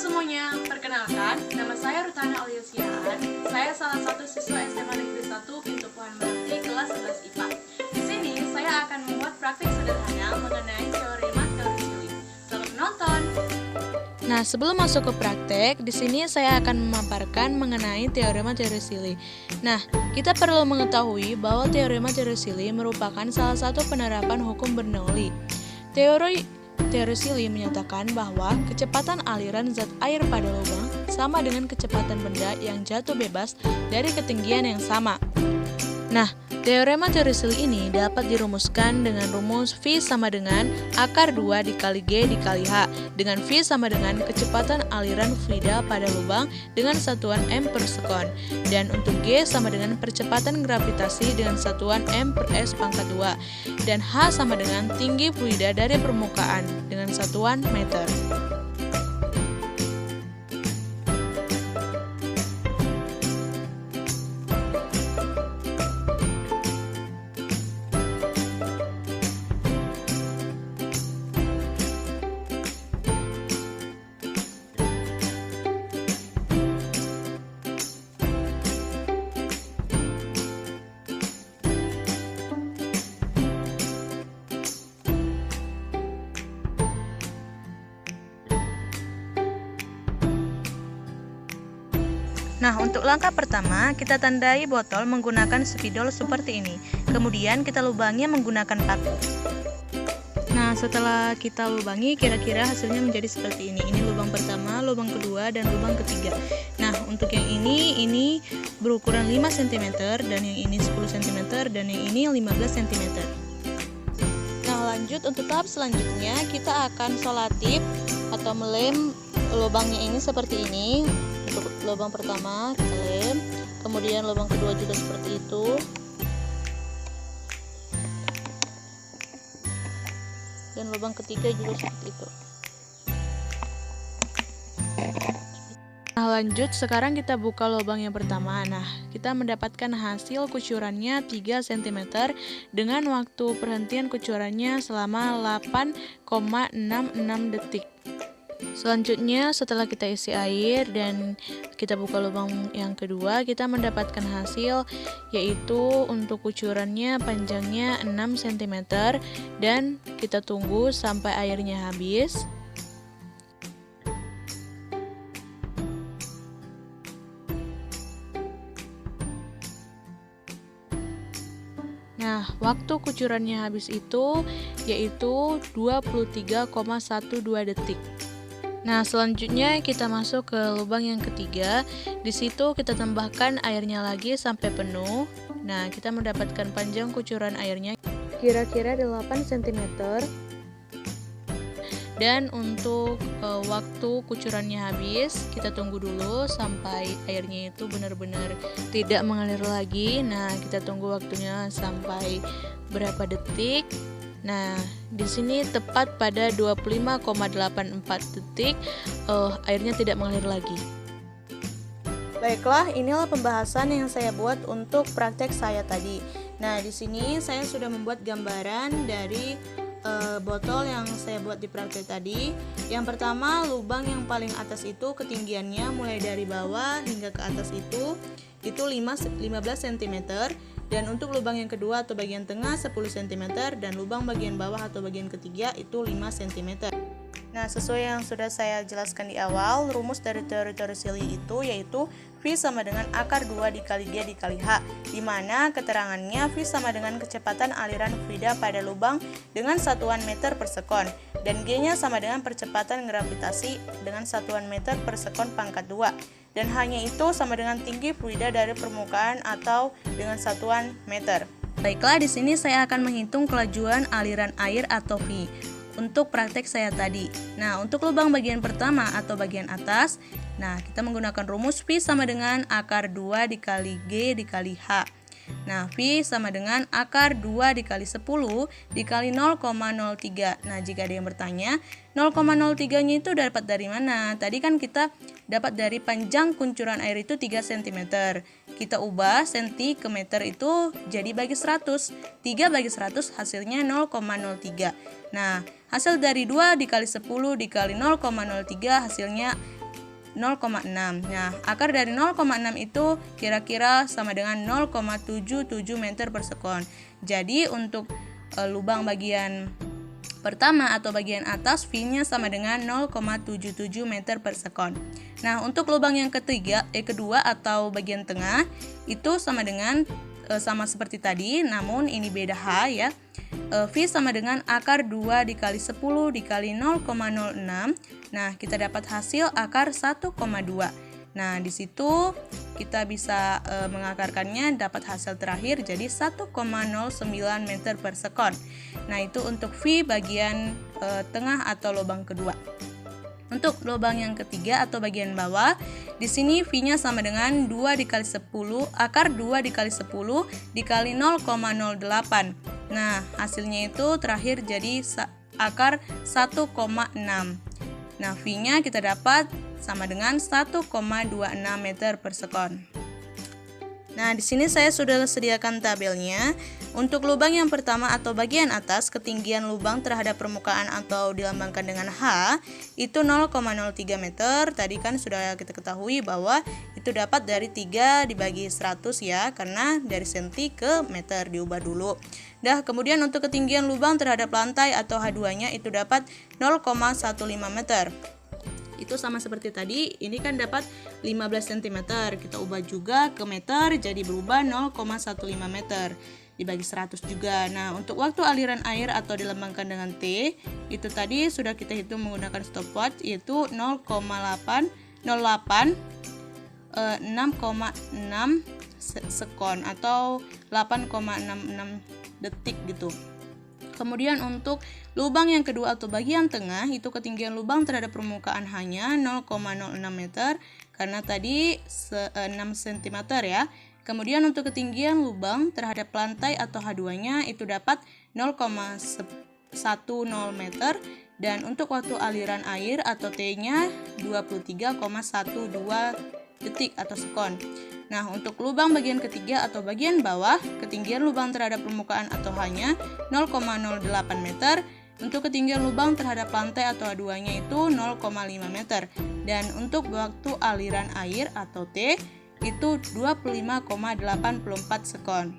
semuanya, perkenalkan, nama saya Rutana Aliusiaan. Saya salah satu siswa SMA Negeri 1 Pintu Pohon Melati kelas 11 IPA. Di sini saya akan membuat praktik sederhana mengenai teorema teori Silly. Selamat menonton. Nah, sebelum masuk ke praktek, di sini saya akan memaparkan mengenai teorema teori Silly. Nah, kita perlu mengetahui bahwa teorema teori Silly merupakan salah satu penerapan hukum Bernoulli. Teori Silly menyatakan bahwa kecepatan aliran zat air pada lubang sama dengan kecepatan benda yang jatuh bebas dari ketinggian yang sama. Nah, teorema teori Silly ini dapat dirumuskan dengan rumus V sama dengan akar 2 dikali G dikali H, dengan V sama dengan kecepatan aliran fluida pada lubang dengan satuan m per sekon, dan untuk G sama dengan percepatan gravitasi dengan satuan m per s pangkat 2, dan H sama dengan tinggi fluida dari permukaan dengan satuan meter. Nah, untuk langkah pertama, kita tandai botol menggunakan spidol seperti ini. Kemudian kita lubangi menggunakan paku. Nah, setelah kita lubangi, kira-kira hasilnya menjadi seperti ini. Ini lubang pertama, lubang kedua, dan lubang ketiga. Nah, untuk yang ini berukuran 5 cm, dan yang ini 10 cm, dan yang ini 15 cm. Nah, lanjut untuk tahap selanjutnya, kita akan solatif atau melem lubangnya ini seperti ini. Untuk lubang pertama kita lem, kemudian lubang kedua juga seperti itu, dan lubang ketiga juga seperti itu. Nah, lanjut sekarang kita buka lubang yang pertama. Nah, kita mendapatkan hasil kucurannya 3 cm dengan waktu perhentian kucurannya selama 8,66 detik. Selanjutnya, setelah kita isi air dan kita buka lubang yang kedua, kita mendapatkan hasil yaitu untuk kucurannya panjangnya 6 cm dan kita tunggu sampai airnya habis. Nah, waktu kucurannya habis itu yaitu 23,12 detik. Nah, selanjutnya kita masuk ke lubang yang ketiga. Di situ kita tambahkan airnya lagi sampai penuh. Nah, kita mendapatkan panjang kucuran airnya kira-kira 8 cm. Dan untuk waktu kucurannya habis, kita tunggu dulu sampai airnya itu benar-benar tidak mengalir lagi. Nah, kita tunggu waktunya sampai berapa detik. Nah, di sini tepat pada 25,84 detik airnya tidak mengalir lagi. Baiklah, inilah pembahasan yang saya buat untuk praktek saya tadi. Nah, di sini saya sudah membuat gambaran dari botol yang saya buat di praktek tadi. Yang pertama, lubang yang paling atas itu ketinggiannya mulai dari bawah hingga ke atas itu 15 cm, dan untuk lubang yang kedua atau bagian tengah 10 cm, dan lubang bagian bawah atau bagian ketiga itu 5 cm. Nah, sesuai yang sudah saya jelaskan di awal, rumus dari teori Silly itu yaitu V sama dengan akar 2 dikali G dikali H, di mana keterangannya V sama dengan kecepatan aliran fluida pada lubang dengan satuan meter per sekon, dan G-nya sama dengan percepatan gravitasi dengan satuan meter per sekon pangkat 2, dan hanya itu sama dengan tinggi fluida dari permukaan atau dengan satuan meter. Baiklah, di sini saya akan menghitung kelajuan aliran air atau V untuk praktek saya tadi. Nah, untuk lubang bagian pertama atau bagian atas, nah kita menggunakan rumus V sama dengan akar 2 dikali G dikali H. Nah, V sama dengan akar 2 dikali 10 dikali 0,03. Nah, jika ada yang bertanya, 0,03-nya itu dapat dari mana? Tadi kan kita dapat dari panjang kuncuran air itu 3 cm. Kita ubah senti ke meter itu jadi bagi 100. 3 bagi 100 hasilnya 0,03. Nah, hasil dari 2 dikali 10 dikali 0,03 hasilnya 0,6. Nah, akar dari 0,6 itu kira-kira sama dengan 0,77 meter per sekon. Jadi untuk lubang bagian pertama atau bagian atas V-nya sama dengan 0,77 meter per sekon. Nah, untuk lubang yang kedua atau bagian tengah itu sama dengan sama seperti tadi, namun ini beda H ya. V sama dengan akar 2 dikali 10 dikali 0,06. Nah, kita dapat hasil akar 1,2. Nah, di situ kita bisa mengakarkannya dapat hasil terakhir jadi 1,09 meter per sekon. Nah, itu untuk V bagian tengah atau lubang kedua. Untuk lubang yang ketiga atau bagian bawah, di sini V-nya sama dengan 2 dikali 10, akar 2 dikali 10 dikali 0,08. Nah, hasilnya itu terakhir jadi akar 1,6. Nah, V-nya kita dapat sama dengan 1,26 meter per sekon. Nah, di sini saya sudah sediakan tabelnya. Untuk lubang yang pertama atau bagian atas, ketinggian lubang terhadap permukaan atau dilambangkan dengan H itu 0,03 meter. Tadi kan sudah kita ketahui bahwa itu dapat dari 3 dibagi 100 ya, karena dari senti ke meter diubah dulu. Kemudian untuk ketinggian lubang terhadap lantai atau H2-nya itu dapat 0,15 meter. Itu sama seperti tadi, ini kan dapat 15 cm. Kita ubah juga ke meter, jadi berubah 0,15 meter. Dibagi 100 juga. Nah, untuk waktu aliran air atau dilambangkan dengan T, itu tadi sudah kita hitung menggunakan stopwatch, yaitu 0,808 6,6 sekon atau 8,66 detik gitu. Kemudian untuk lubang yang kedua atau bagian tengah, itu ketinggian lubang terhadap permukaan hanya 0,06 meter karena tadi 6 cm ya. Kemudian untuk ketinggian lubang terhadap lantai atau H2-nya itu dapat 0,10 meter dan untuk waktu aliran air atau T-nya 23,12 detik atau sekon. Nah, untuk lubang bagian ketiga atau bagian bawah, ketinggian lubang terhadap permukaan atau H-nya 0,08 meter. Untuk ketinggian lubang terhadap lantai atau H2-nya itu 0,5 meter. Dan untuk waktu aliran air atau T itu 25,84 sekon.